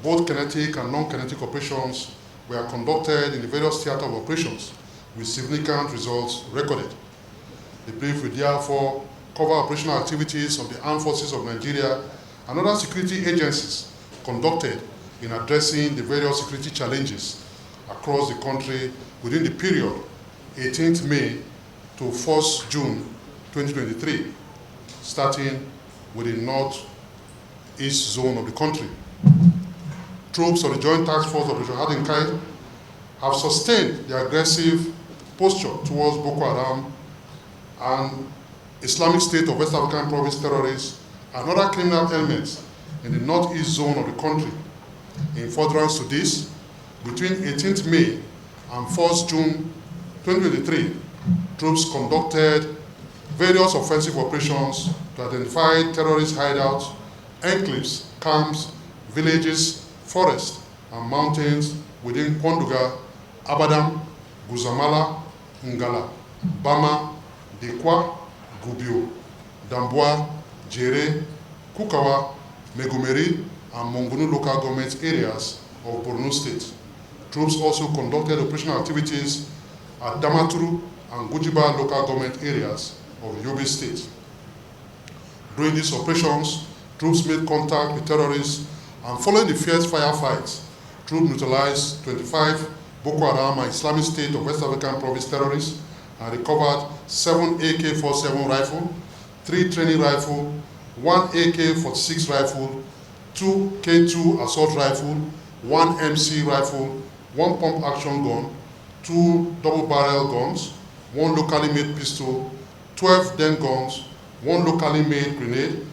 both kinetic and non-kinetic operations were conducted in the various theaters of operations with significant results recorded. The brief will therefore cover operational activities of the Armed Forces of Nigeria and other security agencies conducted in addressing the various security challenges across the country within the period 18th May to 1st June 2023, starting with the northeast zone of the country. Troops of the Joint Task Force Operation Hadinkai have sustained the aggressive posture towards Boko Haram and Islamic State of West African Province terrorists and other criminal elements in the northeast zone of the country. In furtherance to this, between 18th May and 1st June 2023, troops conducted various offensive operations to identify terrorist hideouts, enclaves, camps, villages, forests, and mountains within Kwanduga, Abadam, Guzamala, Ngala, Bama, Dekwa, Gubio, Damboa, Jere, Kukawa, Megumeri, and Mongunu local government areas of Borno State. Troops also conducted operational activities at Damaturu and Gujiba local government areas of Yobe State. During these operations, troops made contact with terrorists, and following the fierce firefights, troops neutralized 25 Boko Haram and Islamic State of West African Province terrorists and recovered 7 AK-47 rifle, 3 training rifle, 1 AK-46 rifle, 2 K2 assault rifle, 1 MC rifle, 1 pump action gun, 2 double-barrel guns, 1 locally made pistol, 12 den guns, 1 locally made grenade,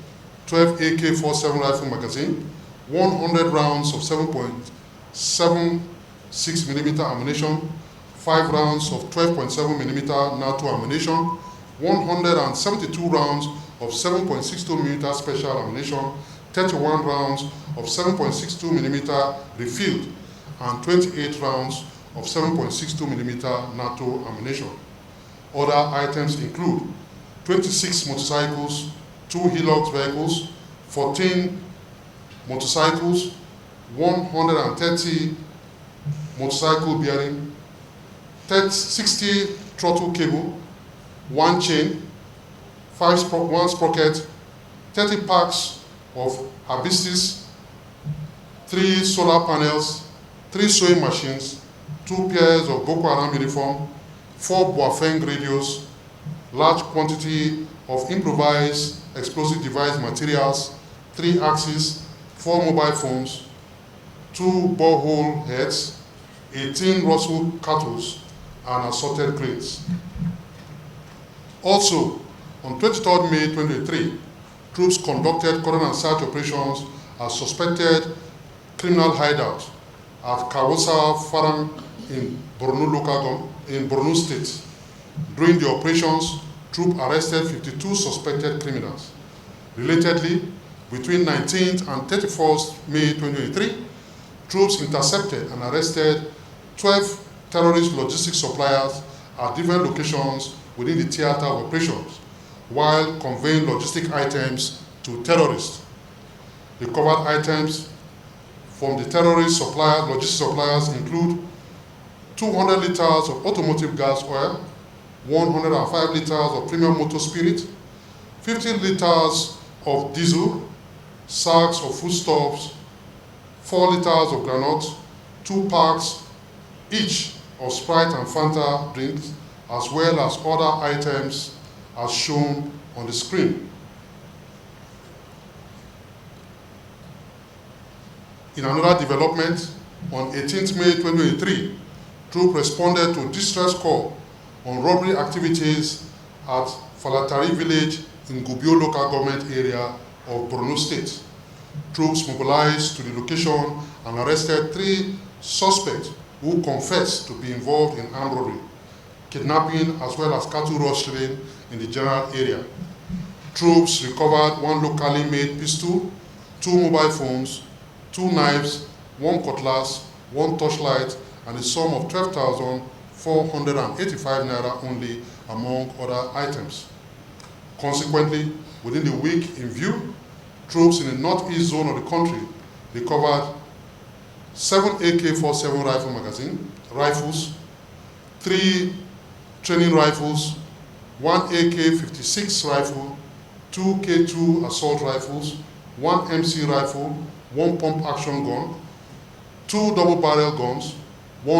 12 AK-47 rifle magazine, 100 rounds of 7.76 mm ammunition, 5 rounds of 12.7 mm NATO ammunition, 172 rounds of 7.62 mm special ammunition, 31 rounds of 7.62 mm refilled, and 28 rounds of 7.62 mm NATO ammunition. Other items include 26 motorcycles, 2 Hilux vehicles, 14 motorcycles, 130 motorcycle bearing, 60 throttle cable, 1 chain, 1 sprocket, 30 packs of hibiscus, 3 solar panels, 3 sewing machines, 2 pairs of Boko Haram uniform, 4 Boafeng radios, large quantity of improvised explosive device materials, 3 axes, 4 mobile phones, 2 borehole heads, 18 Russell cattles, and assorted crates. Also, on 23rd May 2023, troops conducted cordon and search operations at suspected criminal hideout at Kawosa Farang in Borno State. During the operations, troops arrested 52 suspected criminals. Relatedly, between 19th and 31st May 2023, troops intercepted and arrested 12 terrorist logistics suppliers at different locations within the theater of operations, while conveying logistic items to terrorists. Recovered items from the terrorist suppliers, logistics suppliers include 200 liters of automotive gas oil, 105 liters of premium motor spirit, 50 liters of diesel, sacks of foodstuffs, 4 liters of granite, 2 packs each of Sprite and Fanta drinks, as well as other items as shown on the screen. In another development, on 18th May 2023, troops responded to distress call on robbery activities at Falatari village in Gubio local government area of Borno State. Troops mobilized to the location and arrested 3 suspects who confessed to be involved in armed robbery, kidnapping, as well as cattle rustling in the general area. Troops recovered 1 locally made pistol, 2 mobile phones, 2 knives, 1 cutlass, 1 torchlight, and a sum of 12,485 naira only, among other items. Consequently, within the week in view, troops in the northeast zone of the country recovered 7 AK-47 rifles, 3 training rifles, 1 AK-56 rifle, 2 K2 assault rifles, 1 MC rifle, 1 pump-action gun, 2 double-barrel guns, 2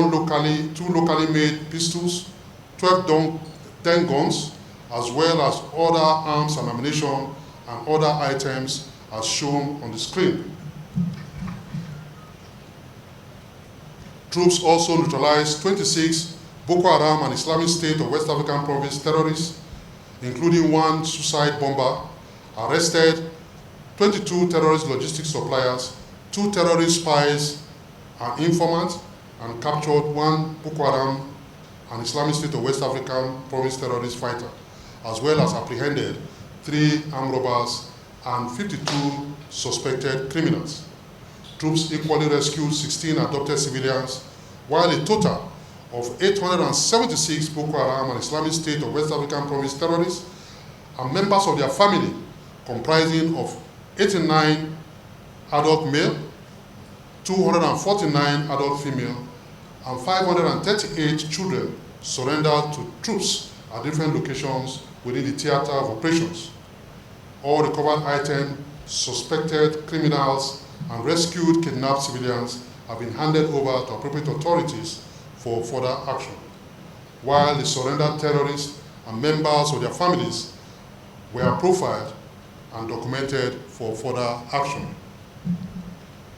locally made pistols, 12 10 guns, as well as other arms and ammunition and other items as shown on the screen. Troops also neutralized 26 Boko Haram and Islamic State of West African Province terrorists, including 1 suicide bomber, arrested 22 terrorist logistics suppliers, 2 terrorist spies and informants, and captured 1 Boko Haram and Islamic State of West African Province terrorist fighter, as well as apprehended 3 armed robbers and 52 suspected criminals. Troops equally rescued 16 abducted civilians, while a total of 876 Boko Haram and Islamic State of West African Province terrorists and members of their family, comprising of 89 adult male, 249 adult female, and 538 children surrendered to troops at different locations within the theater of operations. All recovered items, suspected criminals, and rescued kidnapped civilians have been handed over to appropriate authorities for further action, while the surrendered terrorists and members of their families were profiled and documented for further action.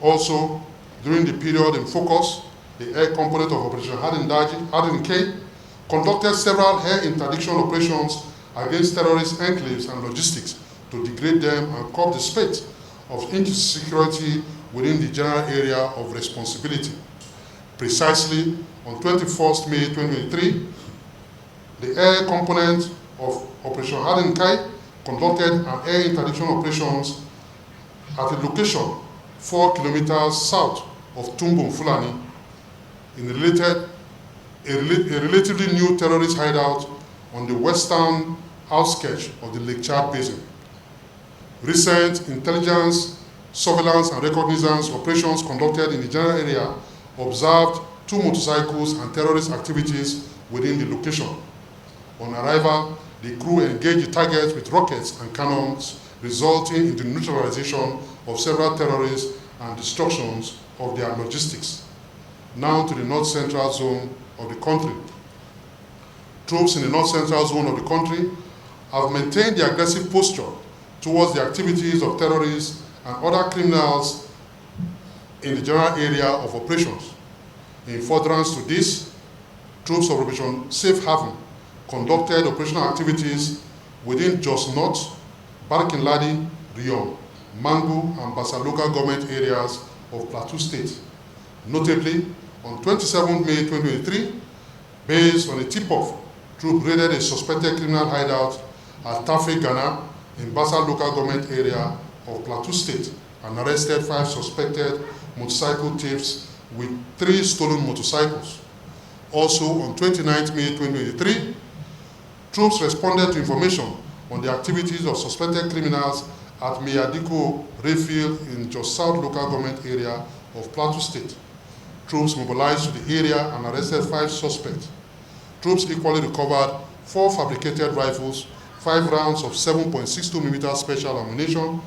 Also, during the period in focus, the air component of Operation Harden K conducted several air interdiction operations against terrorist enclaves and logistics to degrade them and curb the spate of insecurity within the general area of responsibility. Precisely on 21st May 2023, the air component of Operation Harden K conducted an air interdiction operations at a location 4 kilometers south of Tumbum Fulani in a relatively new terrorist hideout on the western outskirts of the Lake Chad Basin. Recent intelligence, surveillance, and reconnaissance operations conducted in the general area observed 2 motorcycles and terrorist activities within the location. On arrival, the crew engaged the targets with rockets and cannons, resulting in the neutralization of several terrorists and destructions of their logistics. Now to the north-central zone of the country. Troops in the north-central zone of the country have maintained the aggressive posture towards the activities of terrorists and other criminals in the general area of operations. In furtherance to this, troops of Operation Safe Haven conducted operational activities within Jos North, Barkin Ladi, Riom, Mangu, and Bassa local government areas of Plateau State. Notably, on 27 May 2023, based on a tip-off, troops raided a suspected criminal hideout at Tafe, Ghana, in Bassa local government area of Plateau State, and arrested 5 suspected motorcycle thieves with 3 stolen motorcycles. Also, on 29 May 2023, troops responded to information on the activities of suspected criminals at Miyadiko Rayfield in Jos South local government area of Plateau State. Troops mobilized to the area and arrested 5 suspects. Troops equally recovered 4 fabricated rifles, 5 rounds of 7.62mm special ammunition,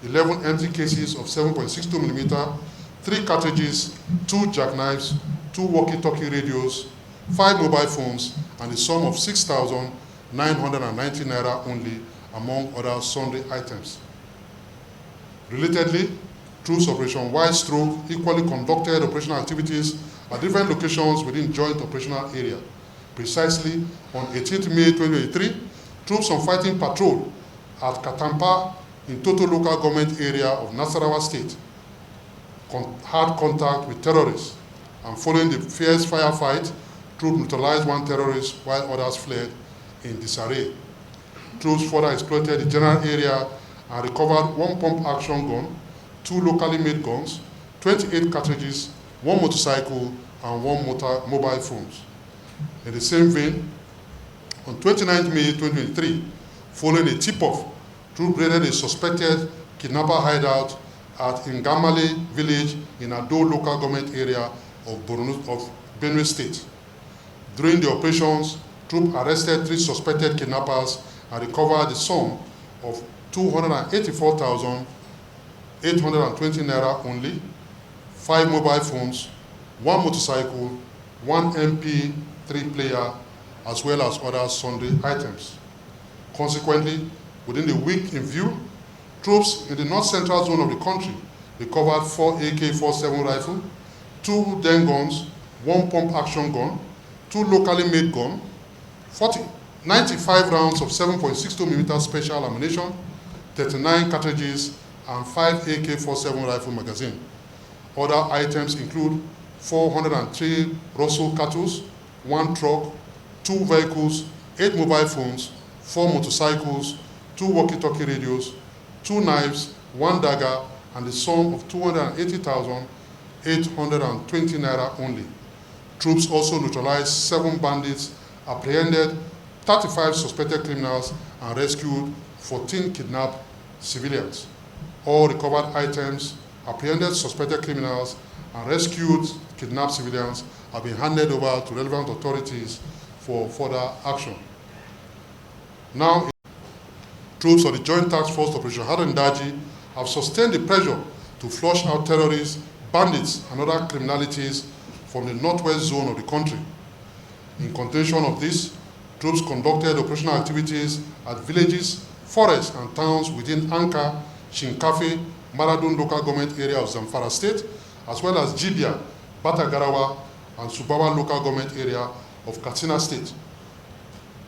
11 empty cases of 7.62mm, 3 cartridges, 2 jackknives, 2 walkie-talkie radios, 5 mobile phones, and a sum of 6,990 naira only, among other sundry items. Relatedly, troops Operation Wide Stroke equally conducted operational activities at different locations within joint operational area. Precisely on 18th May 2023, troops on fighting patrol at Katampa in Toto local government area of Nasarawa State had contact with terrorists, and following the fierce firefight, troops neutralized 1 terrorist while others fled in disarray. Troops further exploited the general area and recovered 1 pump-action gun, 2 locally made guns, 28 cartridges, 1 motorcycle, and 1 mobile phones. In the same vein, on 29 May 2023, following a tip-off, troops raided a suspected kidnapper hideout at Ngamale village in Ado local government area of Benue State. During the operations, troops arrested 3 suspected kidnappers and recovered the sum of 284,820 naira only, 5 mobile phones, 1 motorcycle, 1 MP3 player, as well as other sundry items. Consequently, within the week in view, troops in the north-central zone of the country recovered 4 AK-47 rifles, 2 den guns, 1 pump-action gun, 2 locally made guns, 95 rounds of 7.62mm special ammunition, 39 cartridges, and 5 AK-47 rifle magazines. Other items include 403 Russell cattle, 1 truck, 2 vehicles, 8 mobile phones, 4 motorcycles, 2 walkie-talkie radios, 2 knives, 1 dagger, and the sum of 280,820 naira only. Troops also neutralized 7 bandits, apprehended 35 suspected criminals, and rescued 14 kidnapped civilians. All recovered items, apprehended suspected criminals, and rescued kidnapped civilians have been handed over to relevant authorities for further action. Now, troops of the Joint Task Force Operation Harendaji have sustained the pressure to flush out terrorists, bandits, and other criminalities from the northwest zone of the country. In contention of this, troops conducted operational activities at villages, forests, and towns within Anka, Shinkafi, Maradun local government area of Zamfara State, as well as Jibia, Batagarawa, and Subawa local government area of Katsina State.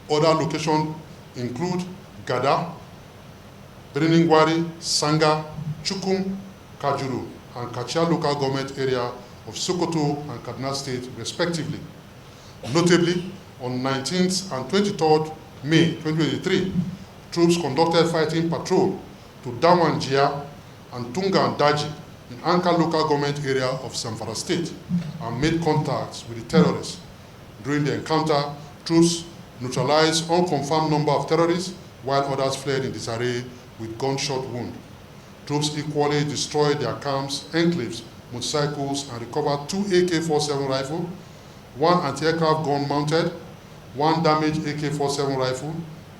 Other locations include Gada, Biriningwari, Sanga, Chukum, Kajuru, and Kachia local government area of Sokoto and Kaduna State, respectively. Notably, on 19th and 23rd May 2023, troops conducted fighting patrol to Dawanjia and Tunga and Daji in Anka local government area of Zamfara State and made contacts with the terrorists. During the encounter, troops neutralized unconfirmed number of terrorists while others fled in disarray with gunshot wounds. Troops equally destroyed their camps, enclaves, motorcycles, and recovered 2 AK-47 rifles, 1 anti-aircraft gun mounted, 1 damaged AK-47 rifle,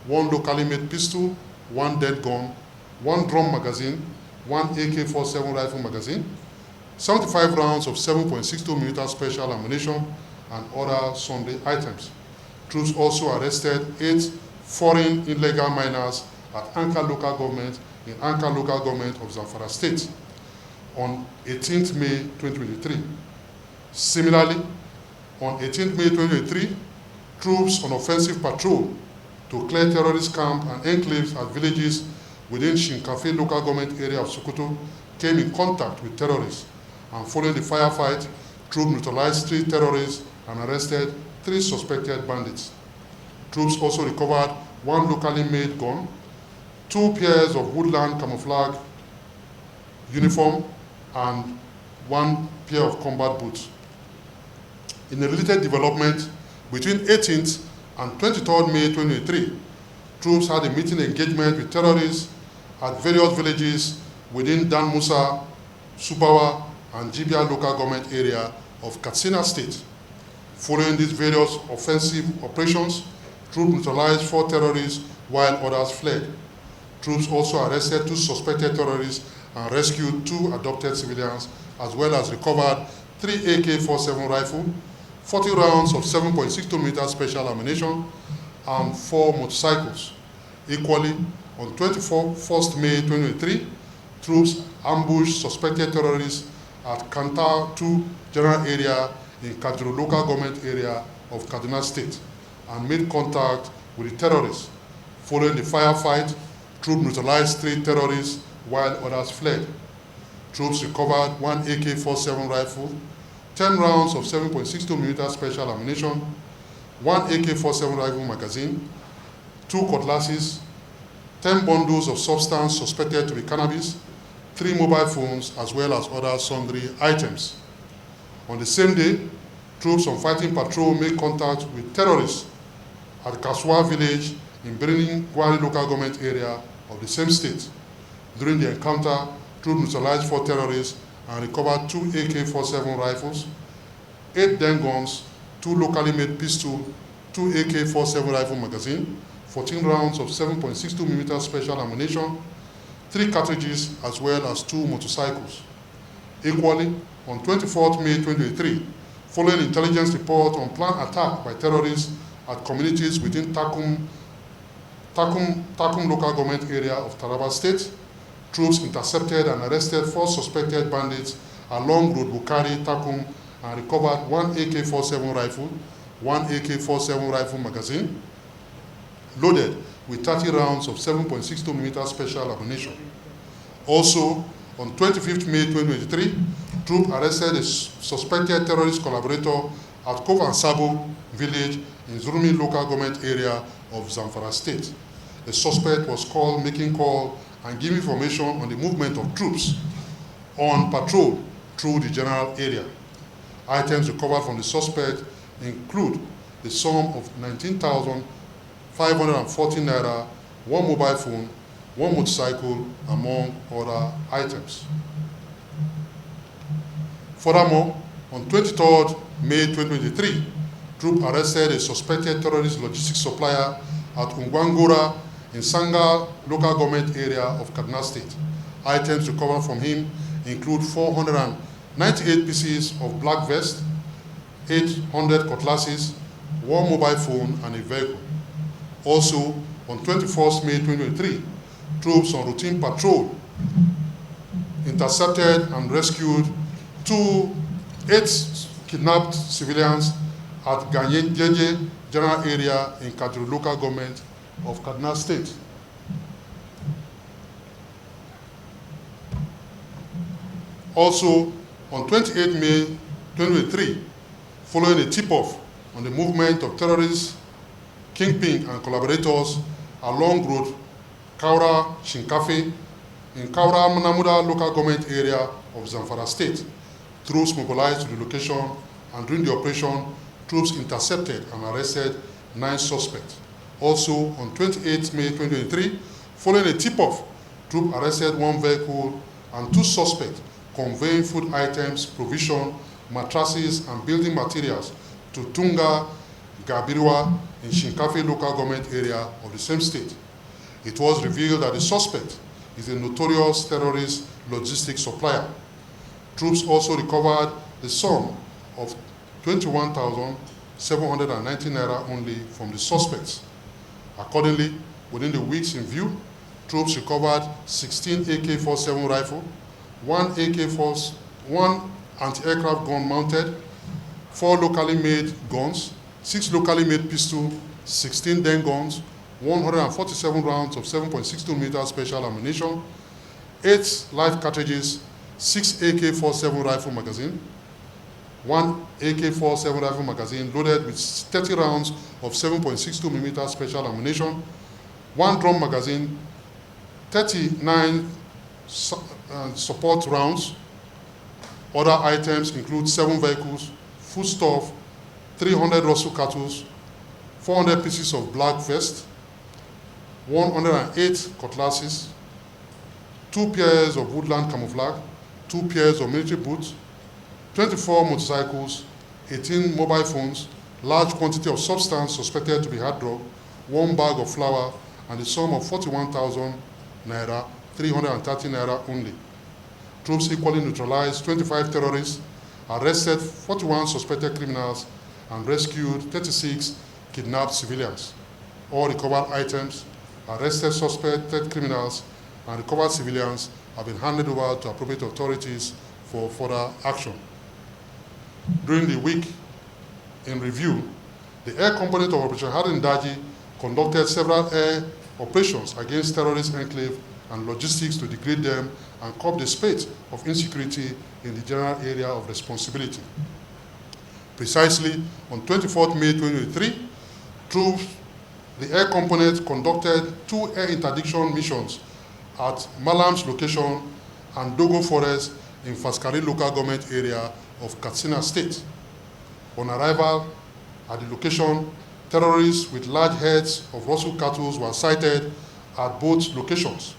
1 locally made pistol, 1 dead gun, 1 drum magazine, 1 AK-47 rifle magazine, 75 rounds of 7.62mm special ammunition, and other sundry items. Troops also arrested 8 foreign illegal miners at Anka local government in Anka local government of Zamfara State on 18th May 2023. Similarly, on 18th May 2023, troops on offensive patrol to clear terrorist camp and enclaves at villages within Shinkafi local government area of Sokoto came in contact with terrorists, and following the firefight, troops neutralized 3 terrorists and arrested 3 suspected bandits. Troops also recovered 1 locally made gun, 2 pairs of woodland camouflage uniform, and 1 pair of combat boots. In a related development, between 18th and 23rd May 2023, troops had a meeting engagement with terrorists at various villages within Dan Musa, Subawa, and Jibia local government area of Katsina State. Following these various offensive operations, troops neutralized 4 terrorists while others fled. Troops also arrested 2 suspected terrorists and rescued 2 adopted civilians, as well as recovered 3 AK-47 rifles, 40 rounds of 7.62mm special ammunition, and 4 motorcycles. Equally, on 21st May 2023, troops ambushed suspected terrorists at Kanta 2 general area in Kajuru local government area of Kaduna State and made contact with the terrorists. Following the firefight, troops neutralized 3 terrorists while others fled. Troops recovered 1 AK-47 rifle, 10 rounds of 7.62mm special ammunition, 1 AK-47 rifle magazine, 2 cutlasses, 10 bundles of substance suspected to be cannabis, 3 mobile phones, as well as other sundry items. On the same day, troops on fighting patrol made contact with terrorists at Kaswa village in Birnin Gwari local government area of the same state. During the encounter, Troops neutralized 4 terrorists and recovered 2 AK-47 rifles, 8 den guns, 2 locally made pistols, 2 AK-47 rifle magazines, 14 rounds of 7.62mm special ammunition, 3 cartridges, as well as 2 motorcycles. Equally, on 24th May 2023, following intelligence report on planned attack by terrorists at communities within Takum local government area of Taraba State, troops intercepted and arrested 4 suspected bandits along Road Bukari, Takum, and recovered 1 AK-47 rifle, 1 AK-47 rifle magazine, loaded with 30 rounds of 7.62mm special ammunition. Also, on 25th May 2023, troops arrested a suspected terrorist collaborator at Kovansabo village in Zurmi local government area of Zamfara State. The suspect was called making call and giving information on the movement of troops on patrol through the general area. Items recovered from the suspect include the sum of 19,540 naira, 1 mobile phone, 1 motorcycle, among other items. Furthermore, on 23rd May 2023, troops arrested a suspected terrorist logistics supplier at Ungwangora in Sanga local government area of Kaduna State. Items recovered from him include 498 pieces of black vest, 800 cutlasses, 1 mobile phone, and a vehicle. Also, on 21st May 2023, troops on routine patrol intercepted and rescued 8 kidnapped civilians at Ganyenjenje general area in Kaduna local government of Kaduna State. Also, on 28 May 2023, following a tip-off on the movement of terrorists, kingpin and collaborators along road Kaura Shinkafe in Kaura Namuda local government area of Zamfara State, troops mobilized to the location, and during the operation, troops intercepted and arrested 9 suspects. Also, on 28 May 2023, following a tip-off, troops arrested 1 vehicle and 2 suspects conveying food items, provision, mattresses, and building materials to Tunga Gabirwa in Shinkafe local government area of the same state. It was revealed that the suspect is a notorious terrorist logistics supplier. Troops also recovered the sum of 21,790 naira only from the suspects. Accordingly, within the weeks in view, troops recovered 16 AK-47 rifle, 1 anti-aircraft gun mounted, 4 locally made guns, 6 locally made pistols, 16 den guns, 147 rounds of 7.62mm special ammunition, 8 live cartridges, 6 AK-47 rifle magazine, 1 AK-47 rifle magazine loaded with 30 rounds of 7.62mm special ammunition, 1 drum magazine, 39 support rounds. Other items include 7 vehicles, foodstuff, 300 Russell cattle, 400 pieces of black vest, 108 cutlasses, 2 pairs of woodland camouflage, 2 pairs of military boots, 24 motorcycles, 18 mobile phones, large quantity of substance suspected to be hard drug, 1 bag of flour, and the sum of 41,000 naira, 330 naira only. Troops equally neutralized 25 terrorists, arrested 41 suspected criminals, and rescued 36 kidnapped civilians. All recovered items, arrested suspected criminals, and recovered civilians have been handed over to appropriate authorities for further action. During the week in review, the air component of Operation Harin Daji conducted several air operations against terrorist enclave and logistics to degrade them and curb the spate of insecurity in the general area of responsibility. Precisely on 24th May 2023, troops, the air component conducted 2 air interdiction missions at Malam's location and Dogo Forest in Faskari local government area of Katsina State. On arrival at the location, terrorists with large herds of Russell cattle were sighted at both locations.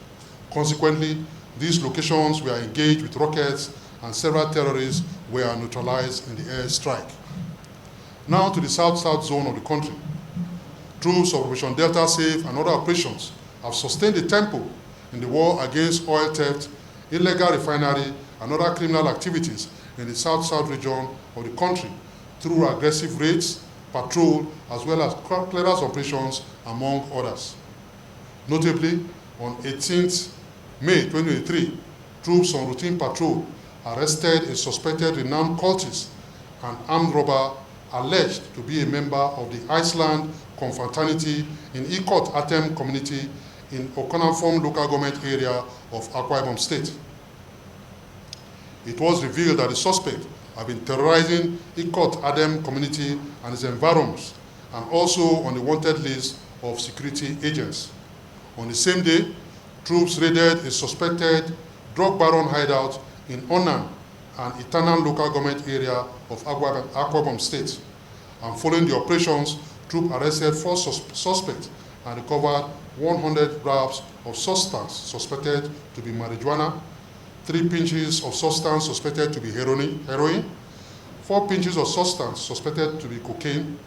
Consequently, These locations were engaged with rockets and several terrorists were neutralized in the airstrike. Now to the south-south zone of the country. Troops of Operation Delta Safe and other operations have sustained the tempo in the war against oil theft, illegal refinery, and other criminal activities in the south-south region of the country through aggressive raids, patrol, as well as clearance operations, among others. Notably, on 18th May 2023, troops on routine patrol arrested a suspected renowned cultist and armed robber alleged to be a member of the Iceland confraternity in Ikot Atem community in Okonafom local government area of Akwa Ibom State. It was revealed that the suspect had been terrorizing Ikot Adem community and its environs, and also on the wanted list of security agents. On the same day, troops raided a suspected drug baron hideout in Onan, an Itanan local government area of Akwa Ibom State. And following the operations, troops arrested 4 suspects and recovered 100 grams of substance suspected to be marijuana, 3 pinches of substance suspected to be heroin, 4 pinches of substance suspected to be cocaine,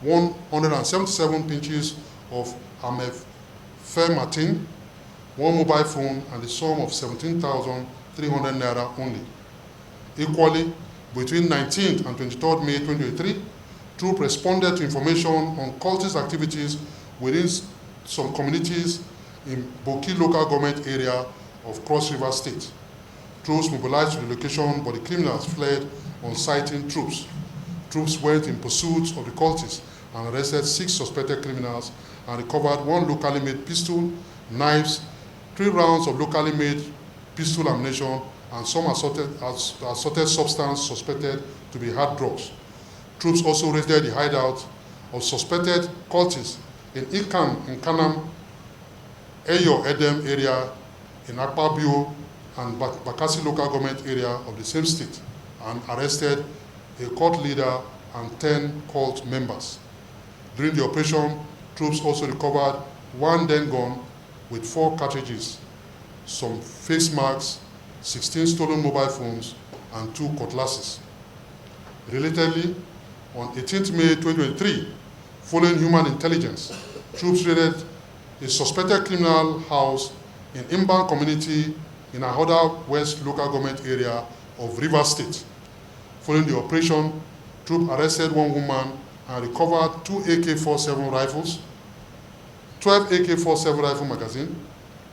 177 pinches of amphetamin, 1 mobile phone, and the sum of 17,300 naira only. Equally, between 19th and 23rd May 2023, troops responded to information on cultist activities within some communities in Boki local government area of Cross River State. Troops mobilized to the location, but the criminals fled on sighting troops. Troops went in pursuit of the cultists and arrested 6 suspected criminals and recovered 1 locally made pistol, knives, 3 rounds of locally made pistol ammunition, and some assorted substance suspected to be hard drugs. Troops also raided the hideout of suspected cultists in Kanam, Eyo Edem area in Akpabio and Bakassi local government area of the same state, and arrested a cult leader and 10 cult members. During the operation, troops also recovered 1 den gun with 4 cartridges, some face masks, 16 stolen mobile phones, and 2 cutlasses. Relatedly, on 18th May 2023, following human intelligence, troops raided a suspected criminal house in Imban community in Ahoda West local government area of Rivers State. Following the operation, troops arrested 1 woman and recovered 2 AK-47 rifles, 12 AK-47 rifle magazine,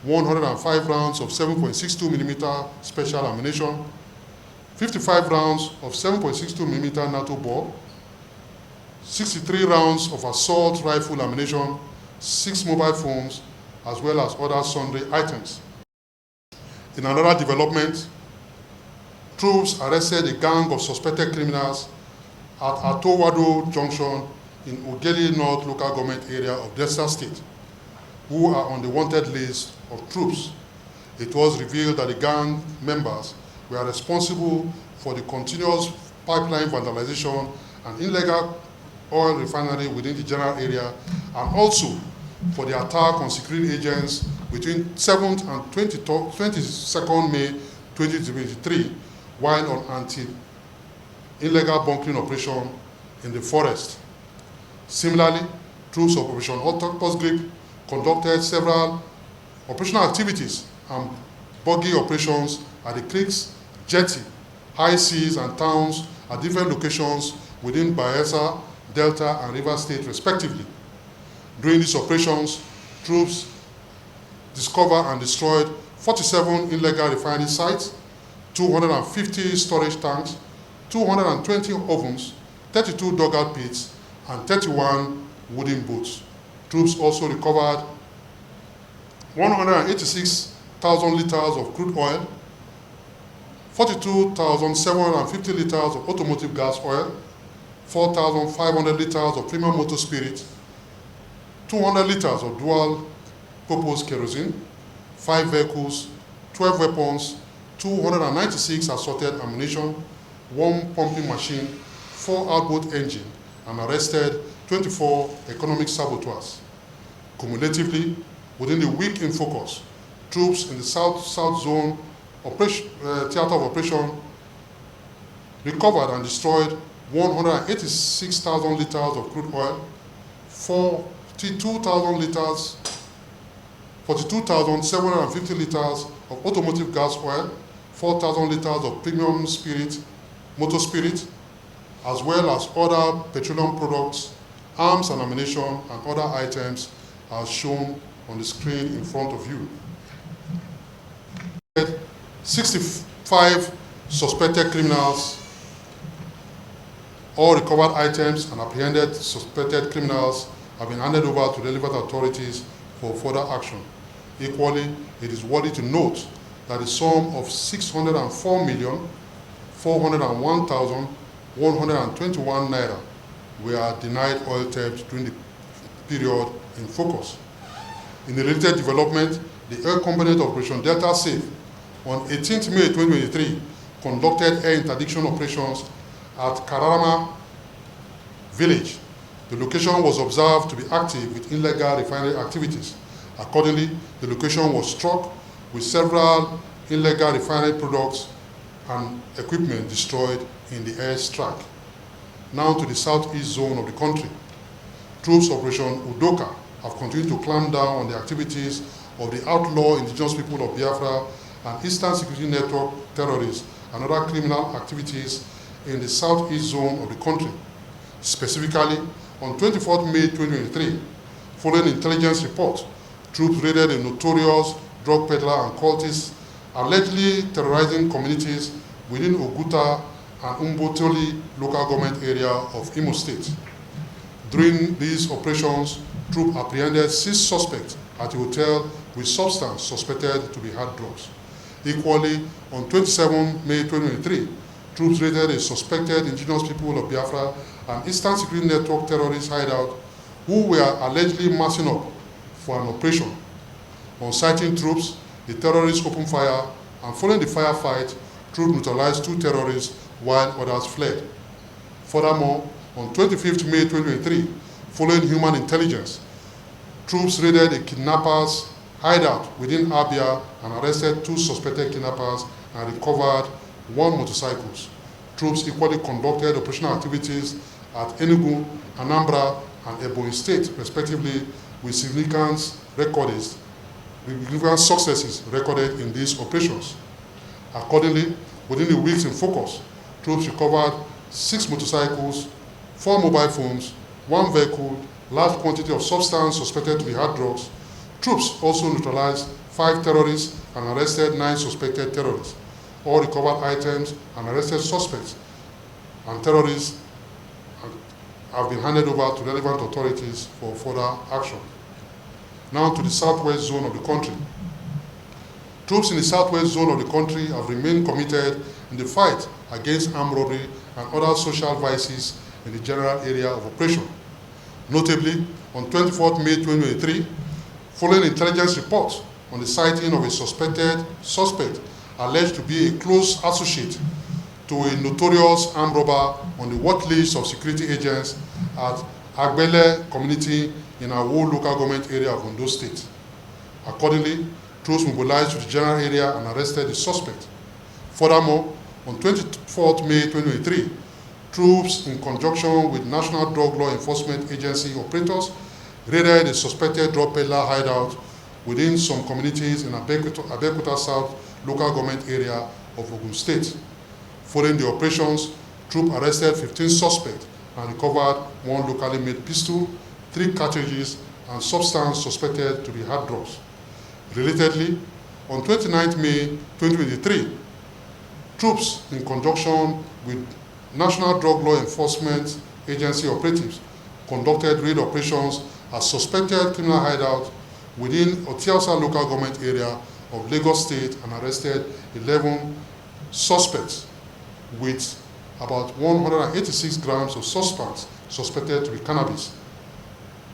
105 rounds of 7.62mm special ammunition, 55 rounds of 7.62mm NATO ball, 63 rounds of assault rifle ammunition, 6 mobile phones, as well as other sundry items. In another development, troops arrested a gang of suspected criminals at Atowado Junction in Ogeli North local government area of Delta State, who are on the wanted list of troops. It was revealed that the gang members were responsible for the continuous pipeline vandalization and illegal oil refinery within the general area, and also for the attack on security agents between 7th and 22nd May 2023 while on illegal bunkering operation in the forest. Similarly, troops of Operation Octopus Grip conducted several operational activities and buggy operations at the creeks, jetty, high seas, and towns at different locations within Bayelsa, Delta, and River State, respectively. During these operations, troops discovered and destroyed 47 illegal refinery sites, 250 storage tanks, 220 ovens, 32 dugout pits, and 31 wooden boats. Troops also recovered 186,000 liters of crude oil, 42,750 liters of automotive gas oil, 4,500 liters of premium motor spirit, 200 liters of dual-purpose kerosene, 5 vehicles, 12 weapons, 296 assorted ammunition, 1 pumping machine, 4 outboard engine, and arrested 24 economic saboteurs. Cumulatively, within the week in focus, troops in the South Zone theater of operation recovered and destroyed 186,000 liters of crude oil, 42,750 liters of automotive gas oil, 4,000 liters of premium motor spirit, as well as other petroleum products, arms and ammunition, and other items as shown on the screen in front of you. 65 suspected criminals. All recovered items and apprehended suspected criminals have been handed over to relevant authorities for further action. Equally, it is worthy to note that the sum of 604,401,121 naira were denied oil theft during the period in focus. In the related development, the air component of Operation Delta Safe on 18th May 2023 conducted air interdiction operations at Kararama village. The location was observed to be active with illegal refinery activities. Accordingly, the location was struck with several illegal refinery products and equipment destroyed in the airstrike. Now to the southeast zone of the country. Troops of Operation Udoka have continued to clamp down on the activities of the outlaw indigenous people of Biafra and Eastern Security Network terrorists and other criminal activities in the southeast zone of the country. Specifically, on 24th May 2023, following intelligence report, troops raided a notorious drug peddler and cultist allegedly terrorizing communities within Oguta and Umbotoli local government area of Imo State. During these operations, troops apprehended 6 suspects at a hotel with substance suspected to be hard drugs. Equally, on 27 May 2023, troops raided a suspected indigenous people of Biafra and Eastern Security Network terrorist hideout who were allegedly massing up for an operation. On sighting troops, the terrorists opened fire, and following the firefight, troops neutralized 2 terrorists while others fled. Furthermore, on 25th May 2023, following human intelligence, troops raided a kidnappers' hideout within Abia and arrested 2 suspected kidnappers and recovered 1 motorcycle. Troops equally conducted operational activities at Enugu, Anambra, and Ebonyi State, respectively, with significant successes recorded in these operations. Accordingly, within the weeks in focus, troops recovered 6 motorcycles, 4 mobile phones, 1 vehicle, large quantity of substance suspected to be hard drugs. Troops also neutralized 5 terrorists and arrested 9 suspected terrorists. All recovered items and arrested suspects and terrorists have been handed over to relevant authorities for further action. Now to the southwest zone of the country. Troops in the southwest zone of the country have remained committed in the fight against armed robbery and other social vices in the general area of operation. Notably, on 24th May 2023, following intelligence reports on the sighting of a suspect alleged to be a close associate to a notorious armed robber on the watch list of security agents at Agbele community in Awo local government area of Ondo State. Accordingly, troops mobilized to the general area and arrested the suspect. Furthermore, on 24th May 2023, troops in conjunction with National Drug Law Enforcement Agency operators raided a suspected drug peddler hideout within some communities in Abeokuta South local government area of Ogun State. Following the operations, troops arrested 15 suspects and recovered 1 locally made pistol, 3 cartridges, and substance suspected to be hard drugs. Relatedly, on 29th May 2023, troops in conjunction with National Drug Law Enforcement Agency operatives conducted raid operations at suspected criminal hideout within Otiausa local government area of Lagos State and arrested 11 suspects with about 186 grams of substance suspected to be cannabis,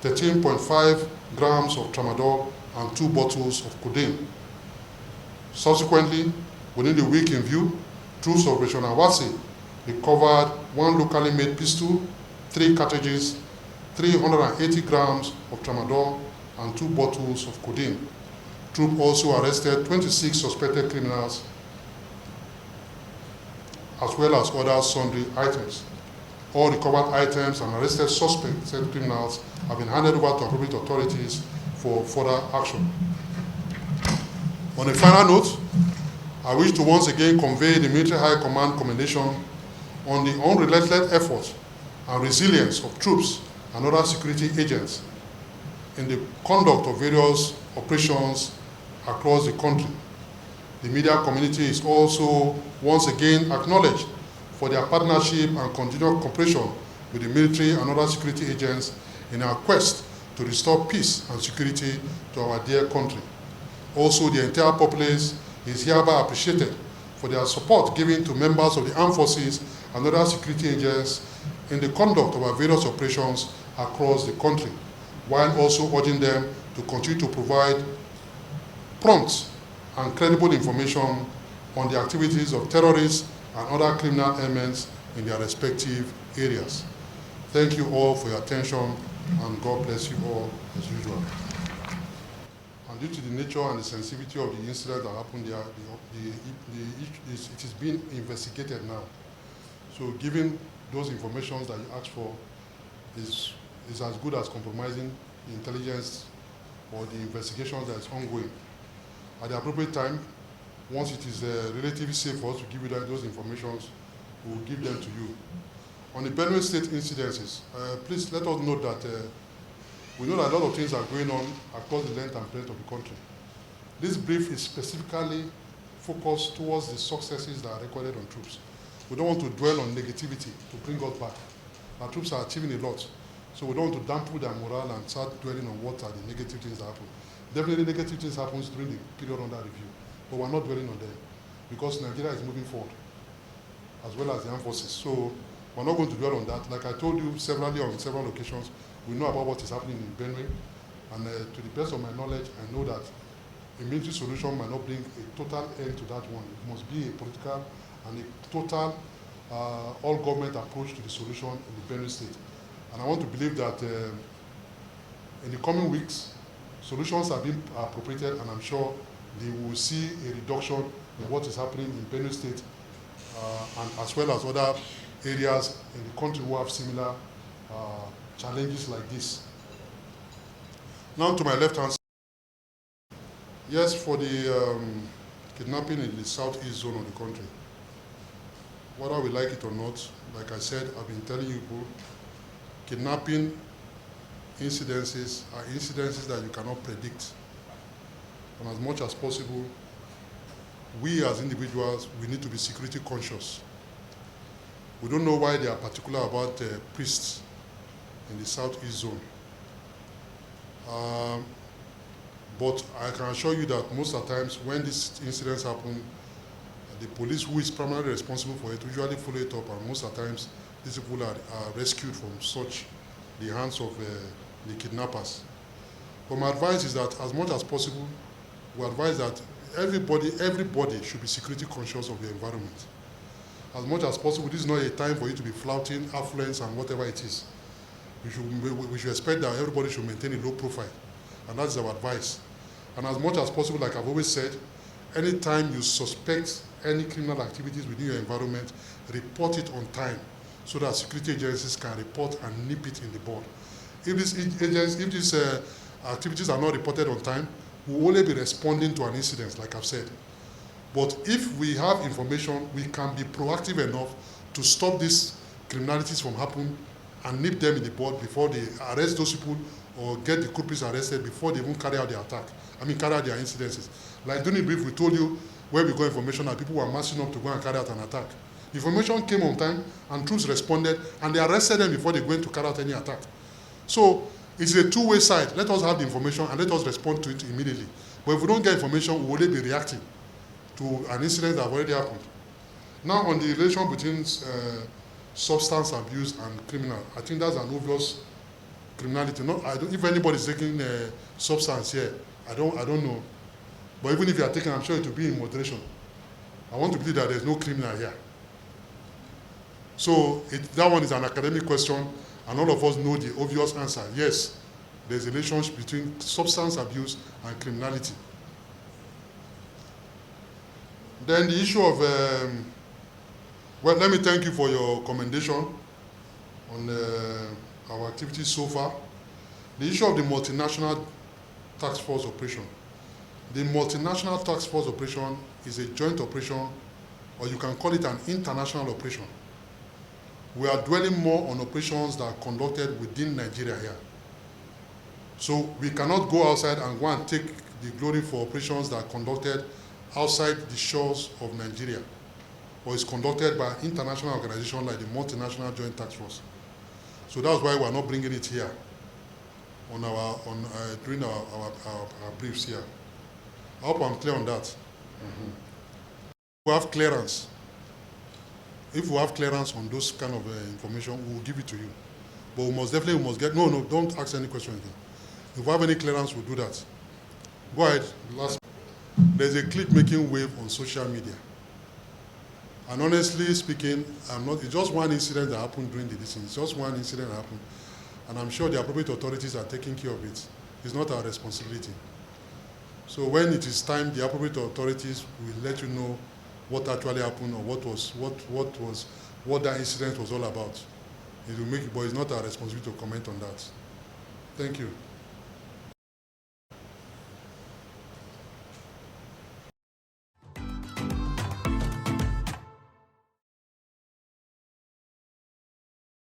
13.5 grams of tramadol, and 2 bottles of codeine. Subsequently, within the week in view, troops of Operation Awase recovered 1 locally made pistol, 3 cartridges, 380 grams of tramadol, and 2 bottles of codeine. Troop also arrested 26 suspected criminals as well as other sundry items. All recovered items and arrested suspects and criminals have been handed over to appropriate authorities for further action. On a final note, I wish to once again convey the Military High Command commendation on the unrelenting effort and resilience of troops and other security agents in the conduct of various operations across the country. The media community is also once again acknowledged for their partnership and continued cooperation with the military and other security agents in our quest to restore peace and security to our dear country. Also, the entire populace is hereby appreciated for their support given to members of the armed forces and other security agents in the conduct of our various operations across the country, while also urging them to continue to provide prompt and credible information on the activities of terrorists and other criminal elements in their respective areas. Thank you all for your attention, and God bless you all as usual. And due to the nature and the sensitivity of the incident that happened there, it is being investigated now. So given those informations that you asked for is as good as compromising the intelligence or the investigations that is ongoing. At the appropriate time, once it is relatively safe for us to give you those informations, we will give them to you. On the Benue State incidences, please let us note that we know that a lot of things are going on across the length and breadth of the country. This brief is specifically focused towards the successes that are recorded on troops. We don't want to dwell on negativity to bring us back. Our troops are achieving a lot, so we don't want to dampen their morale and start dwelling on what are the negative things that happen. Definitely negative things happen during the period under review, but we're not dwelling on them because Nigeria is moving forward, as well as the armed forces. So we're not going to dwell on that. Like I told you severally on several occasions, we know about what is happening in Benue, and to the best of my knowledge, I know that a military solution might not bring a total end to that one. It must be a political and a total all-government approach to the solution in the Benue State. And I want to believe that in the coming weeks, solutions are being appropriated, and I'm sure they will see a reduction in what is happening in Benue State, and as well as other areas in the country who have similar challenges like this. Now to my left hand side. Yes, for the kidnapping in the southeast zone of the country. Whether we like it or not, like I said, I've been telling you people, kidnapping incidences are incidences that you cannot predict. And as much as possible, we as individuals, we need to be security conscious. We don't know why they are particular about priests in the southeast zone. But I can assure you that most of the times when these incidents happen, the police who is primarily responsible for it usually follow it up, and most of the times these people are rescued from the hands of the kidnappers. But my advice is that as much as possible, we advise that everybody should be security conscious of the environment. As much as possible, this is not a time for you to be flouting affluence and whatever it is. We should expect that everybody should maintain a low profile, and that's our advice. And as much as possible, like I've always said, anytime you suspect any criminal activities within your environment, report it on time so that security agencies can report and nip it in the bud. If these activities are not reported on time, we will only be responding to an incident, like I've said. But if we have information, we can be proactive enough to stop these criminalities from happening and nip them in the bud before they arrest those people or get the culprits arrested before they even carry out their carry out their incidences. Like during the brief, we told you where we got information that people were massing up to go and carry out an attack. Information came on time and troops responded and they arrested them before they went to carry out any attack. So it's a two-way side. Let us have the information and let us respond to it immediately. But if we don't get information, we will only be reacting to an incident that already happened. Now on the relation between substance abuse and criminal, I think that's an obvious criminality. If anybody is taking substance here, I don't know. But even if you are taking, I'm sure it will be in moderation. I want to believe that there's no criminal here. So that one is an academic question, and all of us know the obvious answer. Yes, there's a relationship between substance abuse and criminality. Then the issue of, well, let me thank you for your commendation on our activities so far. The issue of the multinational task force operation. The multinational task force operation is a joint operation, or you can call it an international operation. We are dwelling more on operations that are conducted within Nigeria here. So we cannot go outside and go and take the glory for operations that are conducted outside the shores of Nigeria, or is conducted by international organizations like the Multinational Joint Task Force. So that's why we are not bringing it here on during our briefs here. I hope I'm clear on that. We have clearance. If we have clearance on those kind of information, we will give it to you. But we must get, no, don't ask any question again. If we have any clearance, we'll do that. Go ahead, last. There's a clip making wave on social media. And honestly speaking, it's just one incident that happened during the meeting. It's just one incident that happened. And I'm sure the appropriate authorities are taking care of it. It's not our responsibility. So when it is time, the appropriate authorities will let you know what actually happened or what that incident was all about. It will make it, but it's not our responsibility to comment on that. Thank you.